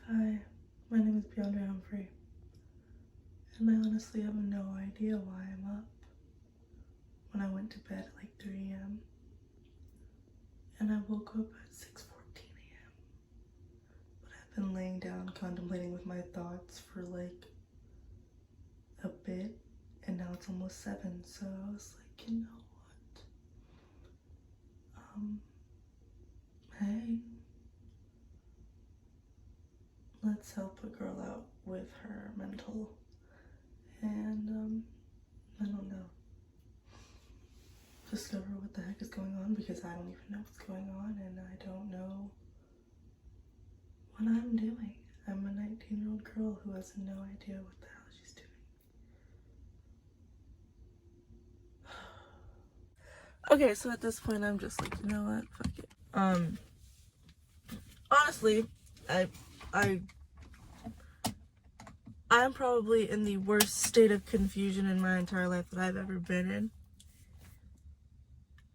Hi, my name is Beyondre Humphrey, and I honestly have no idea why I'm up when I went to bed at like 3 a.m. and I woke up at 6:14 a.m. But I've been laying down contemplating with my thoughts for like a bit, and now it's almost 7, so I was like, you know what? Hey, let's help a girl out with her mental and I don't know, discover what the heck is going on, because I don't even know what's going on and I don't know what I'm doing. I'm a 19-year-old girl who has no idea what the hell she's doing. Okay, so at this point I'm just like, you know what, fuck it. Honestly, I'm probably in the worst state of confusion in my entire life that I've ever been in.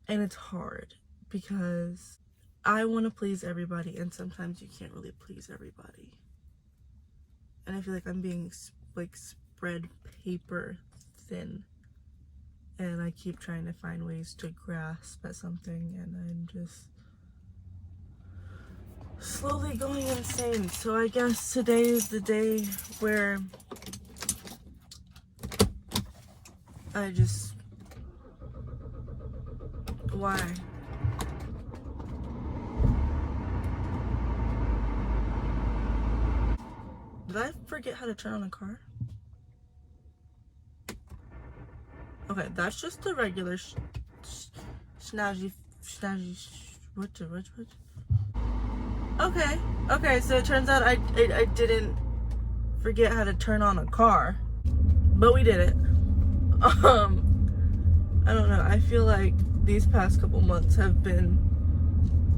And it's hard because I want to please everybody, and sometimes you can't really please everybody. And I feel like I'm being like spread paper thin. And I keep trying to find ways to grasp at something, and I'm just slowly going insane. So I guess today is the day where I just... Why? Did I forget how to turn on a car? Okay, that's just the regular snazzy, what? Okay, so it turns out I didn't forget how to turn on a car, but we did it. I don't know, I feel like these past couple months have been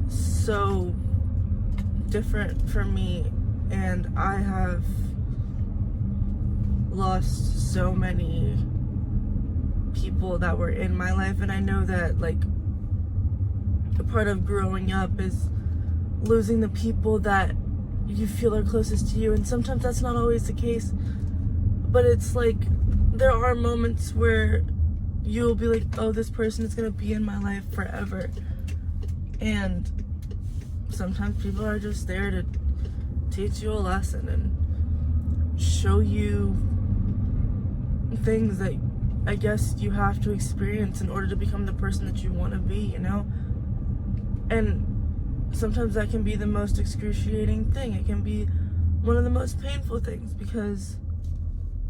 so different for me, and I have lost so many people that were in my life, and I know that like a part of growing up is losing the people that you feel are closest to you, and sometimes that's not always the case, but it's like there are moments where you'll be like, oh, this person is gonna be in my life forever, and sometimes people are just there to teach you a lesson and show you things that I guess you have to experience in order to become the person that you want to be, you know? And sometimes that can be the most excruciating thing. It can be one of the most painful things, because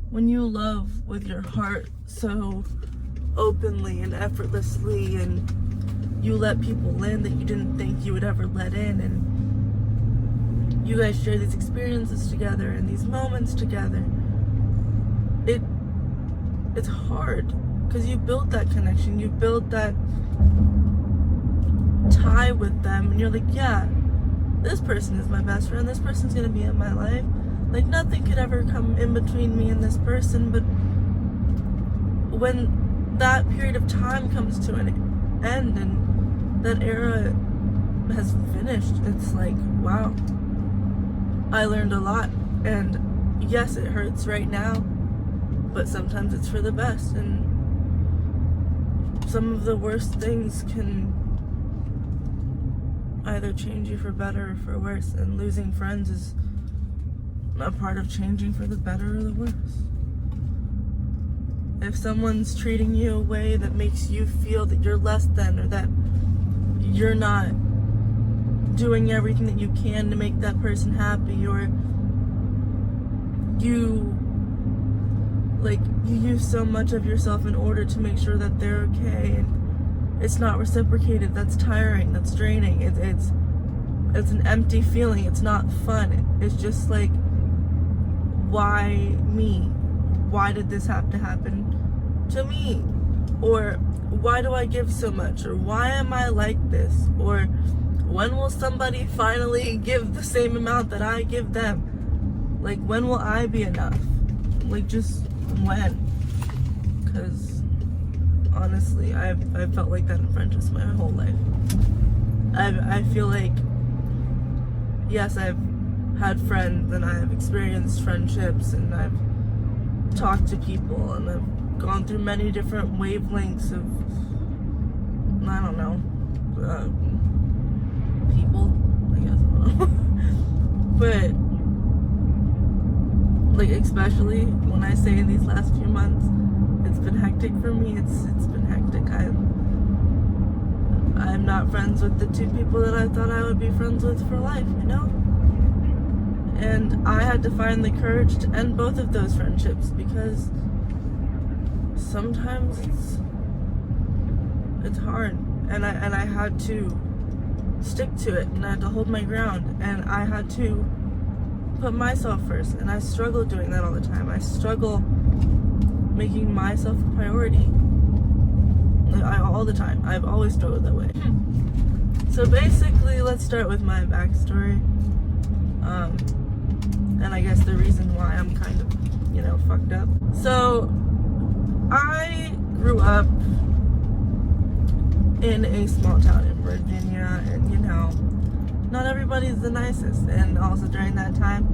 when you love with your heart so openly and effortlessly, and you let people in that you didn't think you would ever let in, and you guys share these experiences together and these moments together, it's hard because you build that connection, you build that tie with them, and you're like, yeah, this person is my best friend, this person's gonna be in my life, like nothing could ever come in between me and this person. But when that period of time comes to an end and that era has finished, it's like, wow, I learned a lot, and yes, it hurts right now, but sometimes it's for the best, and some of the worst things can either change you for better or for worse, and losing friends is a part of changing for the better or the worse. If someone's treating you a way that makes you feel that you're less than, or that you're not doing everything that you can to make that person happy, or you use so much of yourself in order to make sure that they're okay, and it's not reciprocated, that's tiring, that's draining, it's an empty feeling, it's not fun. It's just like, why me? Why did this have to happen to me? Or why do I give so much? Or why am I like this? Or when will somebody finally give the same amount that I give them? Like, when will I be enough? Like, just when? Because honestly, I've felt like that in friendships my whole life. I feel like, yes, I've had friends, and I've experienced friendships, and I've talked to people, and I've gone through many different wavelengths of, I don't know, people, I guess, I don't know. But, like, especially when I say in these last few months, it's been hectic for me. It's been hectic. I'm not friends with the two people that I thought I would be friends with for life, you know? And I had to find the courage to end both of those friendships, because sometimes it's hard, and I had to stick to it, and I had to hold my ground, and I had to put myself first, and I struggle doing that all the time. I struggle making myself a priority, all the time. I've always struggled that way. So basically, let's start with my backstory, and I guess the reason why I'm kind of, fucked up. So I grew up in a small town in Virginia, and not everybody's the nicest, and also during that time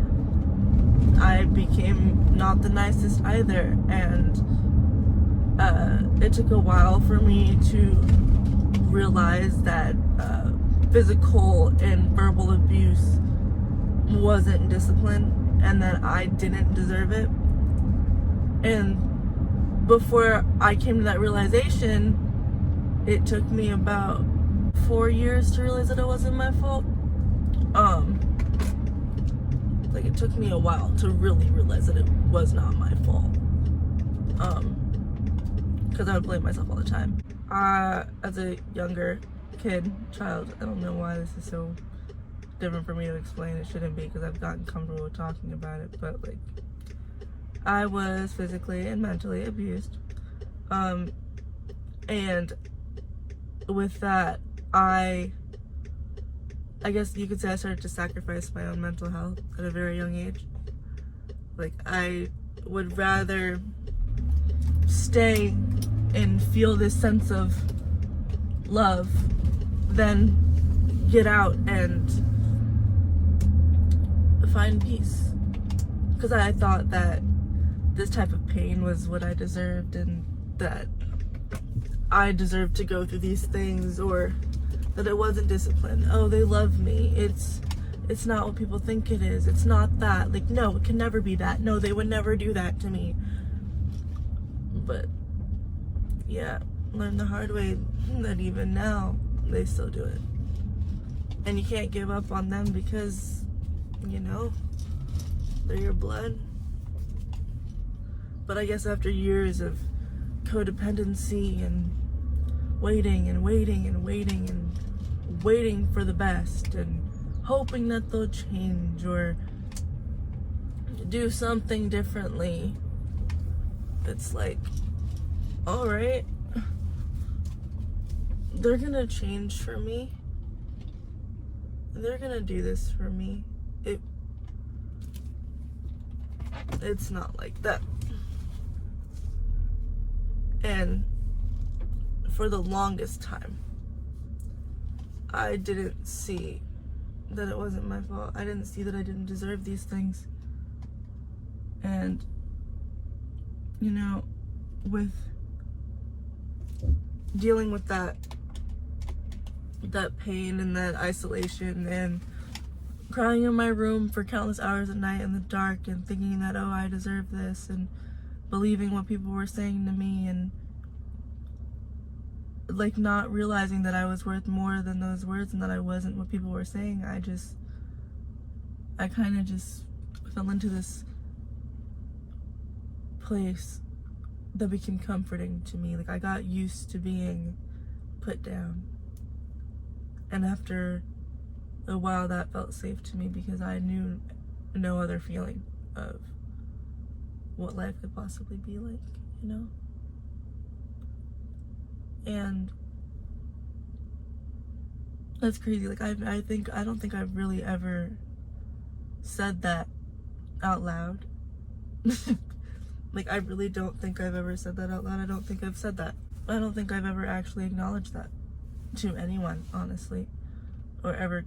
I became not the nicest either, and it took a while for me to realize that physical and verbal abuse wasn't discipline, and that I didn't deserve it. And before I came to that realization, it took me about 4 years to realize that it wasn't my fault. Like, it took me a while to really realize that it was not my fault. Because I would blame myself all the time. As a younger child, I don't know why this is so different for me to explain. It shouldn't be, because I've gotten comfortable with talking about it, but like, I was physically and mentally abused. And with that, I guess you could say I started to sacrifice my own mental health at a very young age. Like, I would rather stay and feel this sense of love than get out and find peace. Because I thought that this type of pain was what I deserved, and that I deserved to go through these things, or that it wasn't discipline. Oh, they love me. It's not what people think it is. It's not that. Like, no, it can never be that. No, they would never do that to me. But yeah, learned the hard way that even now they still do it. And you can't give up on them, because they're your blood. But I guess after years of codependency and waiting for the best, and hoping that they'll change or do something differently, it's like, all right, they're gonna change for me. They're gonna do this for me. It's not like that. And for the longest time, I didn't see that it wasn't my fault. I didn't see that I didn't deserve these things. And, with dealing with that pain and that isolation, and crying in my room for countless hours at night in the dark, and thinking that, oh, I deserve this, and believing what people were saying to me, and like not realizing that I was worth more than those words, and that I wasn't what people were saying. I kind of just fell into this place that became comforting to me. Like, I got used to being put down, and after a while that felt safe to me, because I knew no other feeling of what life could possibly be like, and that's crazy. Like, I don't think I've really ever said that out loud. Like, I really don't think I've ever said that out loud. I don't think I've said that. I don't think I've ever actually acknowledged that to anyone, honestly, or ever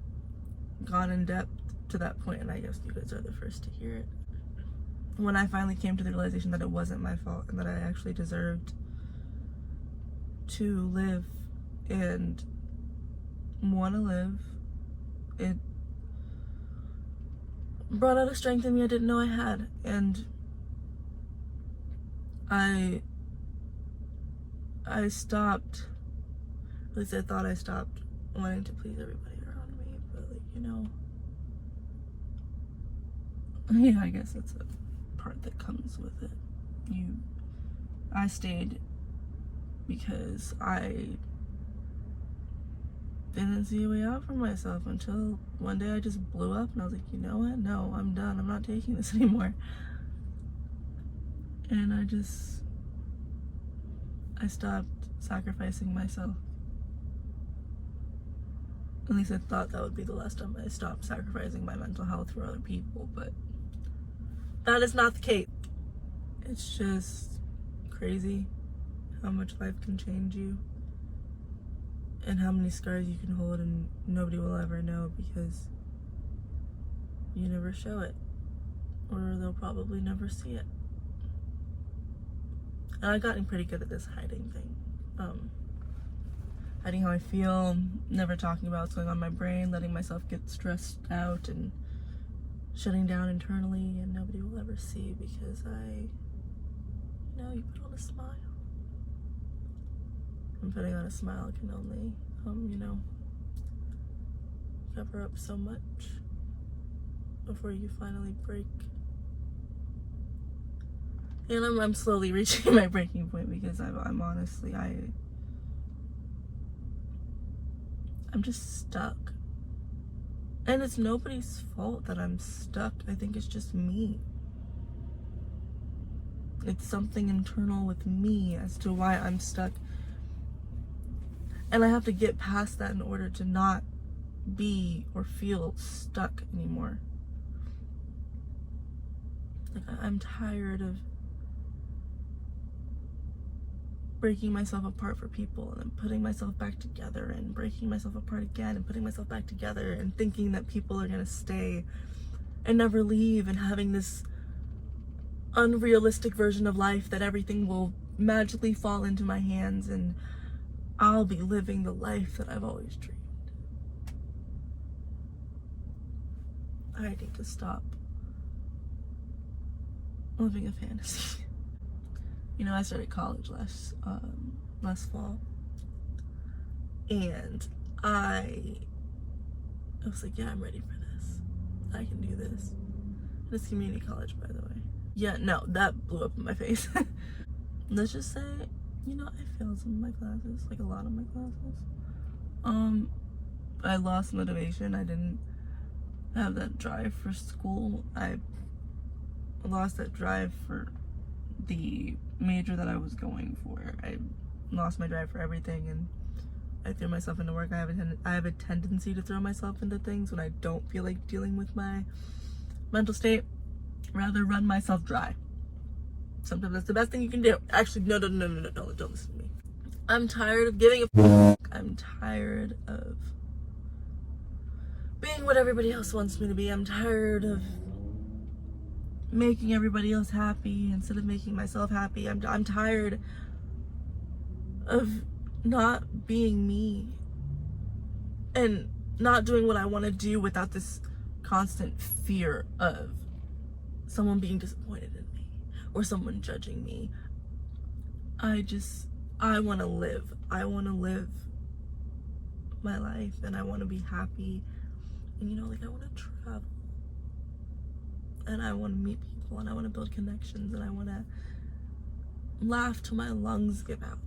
gone in depth to that point, and I guess you guys are the first to hear it. When I finally came to the realization that it wasn't my fault and that I actually deserved to live and want to live, it brought out a strength in me I didn't know I had. And I stopped, at least I thought I stopped wanting to please everybody around me, but like, you know, yeah, I guess that's a part that comes with it. I stayed because I didn't see a way out for myself until one day I just blew up and I was like, you know what? No, I'm done. I'm not taking this anymore. And I stopped sacrificing myself. At least I thought that would be the last time I stopped sacrificing my mental health for other people, but that is not the case. It's just crazy how much life can change you and how many scars you can hold, and nobody will ever know because you never show it, or they'll probably never see it. And I've gotten pretty good at this hiding thing. Hiding how I feel, never talking about what's going on in my brain, letting myself get stressed out and shutting down internally, and nobody will ever see because you put on a smile. And putting on a smile can only, cover up so much before you finally break. And I'm slowly reaching my breaking point because I'm honestly, I'm just stuck. And it's nobody's fault that I'm stuck. I think it's just me. It's something internal with me as to why I'm stuck. And I have to get past that in order to not be or feel stuck anymore. Like, I'm tired of breaking myself apart for people and then putting myself back together and breaking myself apart again and putting myself back together and thinking that people are gonna stay and never leave, and having this unrealistic version of life that everything will magically fall into my hands and I'll be living the life that I've always dreamed. I need to stop living a fantasy. You know, I started college last fall, and I was like, yeah, I'm ready for this. I can do this. And it's community college, by the way. Yeah, no, that blew up in my face. Let's just say, I failed some of my classes, like a lot of my classes. I lost motivation. I didn't have that drive for school. I lost that drive for the major that I was going for. I lost my drive for everything, and I threw myself into work. I have a tendency to throw myself into things when I don't feel like dealing with my mental state. Rather run myself dry. Sometimes that's the best thing you can do. Actually, no, don't listen to me. I'm tired of giving a I'm tired of being what everybody else wants me to be. I'm tired of making everybody else happy instead of making myself happy. I'm tired of not being me and not doing what I want to do without this constant fear of someone being disappointed in me or someone judging me. I want to live. I want to live my life, and I want to be happy. And I want to travel. And I want to meet people, and I want to build connections, and I want to laugh till my lungs give out.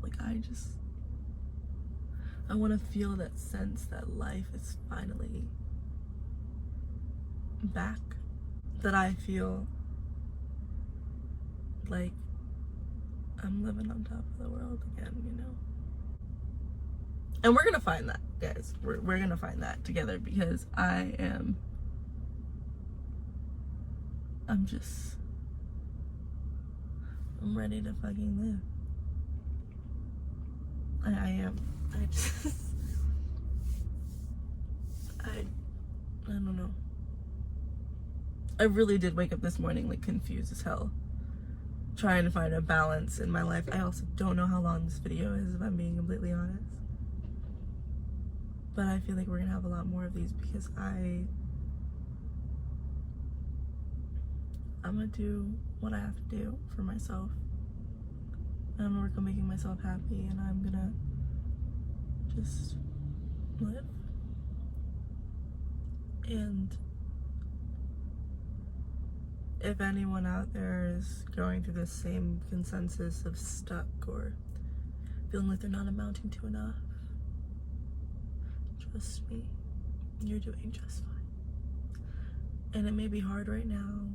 I want to feel that sense that life is finally back. That I feel like I'm living on top of the world again, And we're gonna find that, guys. We're gonna find that together, because I'm ready to fucking live. I am. I don't know. I really did wake up this morning like confused as hell, trying to find a balance in my life. I also don't know how long this video is, if I'm being completely honest. But I feel like we're gonna have a lot more of these because I'm gonna do what I have to do for myself. I'm gonna work on making myself happy, and I'm gonna just live. And if anyone out there is going through the same consensus of stuck or feeling like they're not amounting to enough, trust me, you're doing just fine. And it may be hard right now,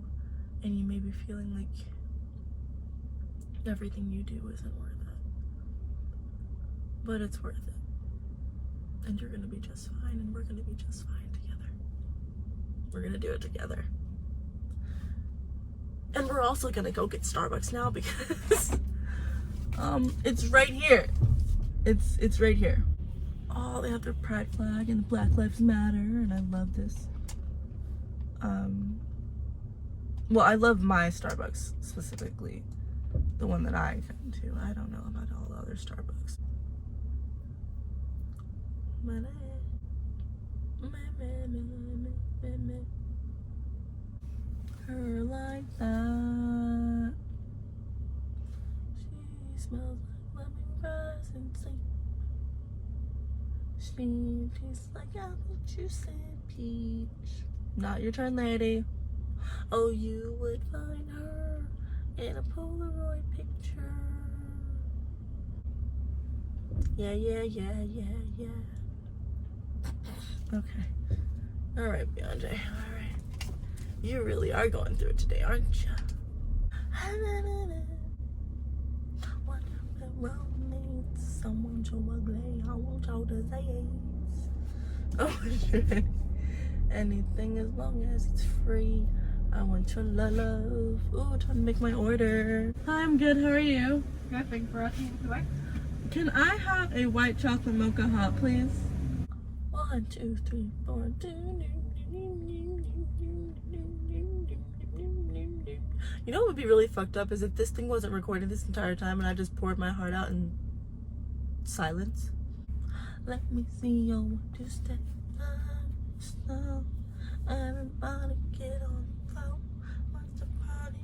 and you may be feeling like everything you do isn't worth it, but it's worth it. And you're gonna be just fine, and we're gonna be just fine together. We're gonna do it together. And we're also gonna go get Starbucks now because it's right here. It's right here. Oh, they have their pride flag and the Black Lives Matter, and I love this. Well, I love my Starbucks specifically, the one that I come to. I don't know about all the other Starbucks. Her like that. She smells like lemongrass and sleep. She tastes like apple juice and peach. Not your turn, lady. Oh, you would find her in a Polaroid picture. Yeah. Okay. All right, Beyonce. All right. You really are going through it today, aren't you? What wrong needs someone so ugly? I want y'all to say yes. Oh, shit. Anything as long as it's free. I want your love. Ooh, trying to make my order. Hi, I'm good. How are you? Good, thank you for asking. Can I have a white chocolate mocha hot, please? 1, 2, 3, 4. You know what would be really fucked up is if this thing wasn't recording this entire time and I just poured my heart out in silence. Let me see your 1, 2 step. Slow. Everybody get on the floor. What's the party?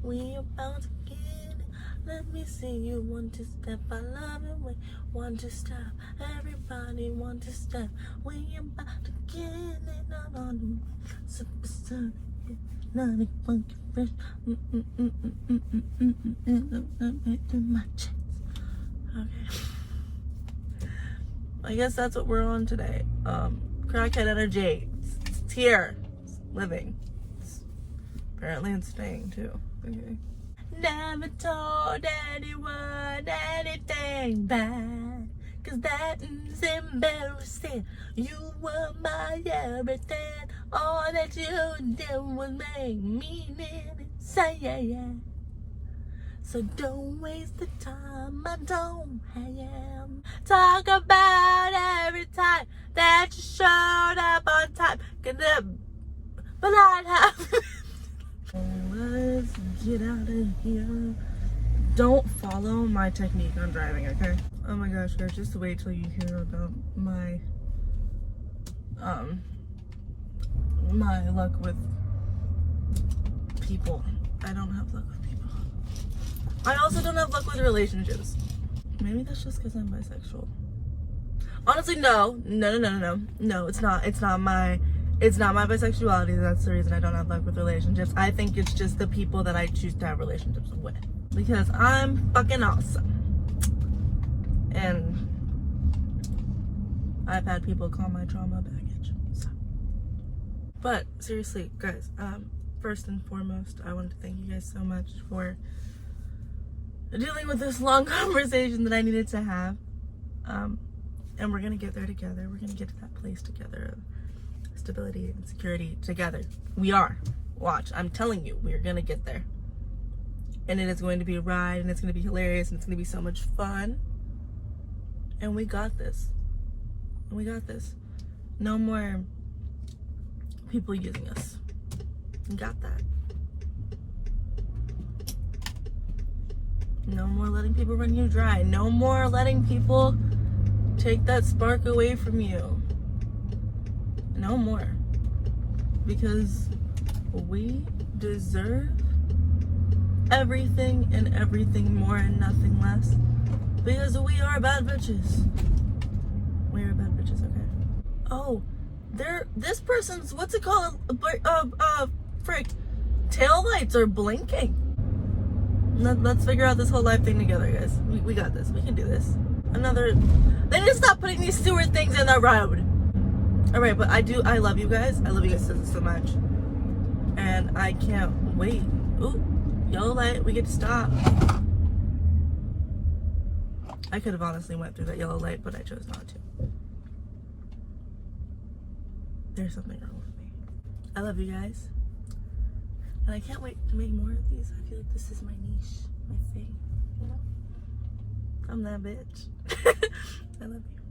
We about to get it. Let me see you 1, 2 step. I love it when 1, 2 step. Everybody 1, 2 step. We about to get it. Not on the super sun. Not a funky fresh. My chest. Okay. I guess that's what we're on today. Crackhead energy. It's here. It's living. Apparently it's staying too. Okay. Never told anyone anything bad, 'cause that is embarrassing. You were my everything. All that you did was make me insane. So don't waste the time I don't have. Talk about every time that you showed up on time. But I'd have. Let's get out of here. Don't follow my technique on driving, okay? Oh my gosh, guys, just wait till you hear about my my luck with people. I don't have luck with people. I also don't have luck with relationships. Maybe that's just because I'm bisexual. Honestly, no, it's not my bisexuality that's the reason I don't have luck with relationships. I think it's just the people that I choose to have relationships with, because I'm fucking awesome. And I've had people call my trauma baggage, so. But seriously, guys, first and foremost, I wanted to thank you guys so much for dealing with this long conversation that I needed to have. And we're gonna get there together. We're gonna get to that place together of stability and security together. We are. Watch, I'm telling you, we're gonna get there. And it is going to be a ride, and it's gonna be hilarious, and it's gonna be so much fun. And we got this. We got this. No more people using us. You got that. No more letting people run you dry. No more letting people take that spark away from you. No more. Because we deserve everything and everything more and nothing less. Because we are bad bitches. We are bad bitches, okay? Oh, this person's, what's it called? Frick. Tail lights are blinking. Let's figure out this whole life thing together, guys. We got this. We can do this. They need to stop putting these sewer things in the road. Alright, but I love you guys. I love you guys so much. And I can't wait. Ooh, yellow light, we get to stop. I could have honestly went through that yellow light, but I chose not to. There's something wrong with me. I love you guys. And I can't wait to make more of these. I feel like this is my niche, my thing, you know? I'm that bitch. I love you.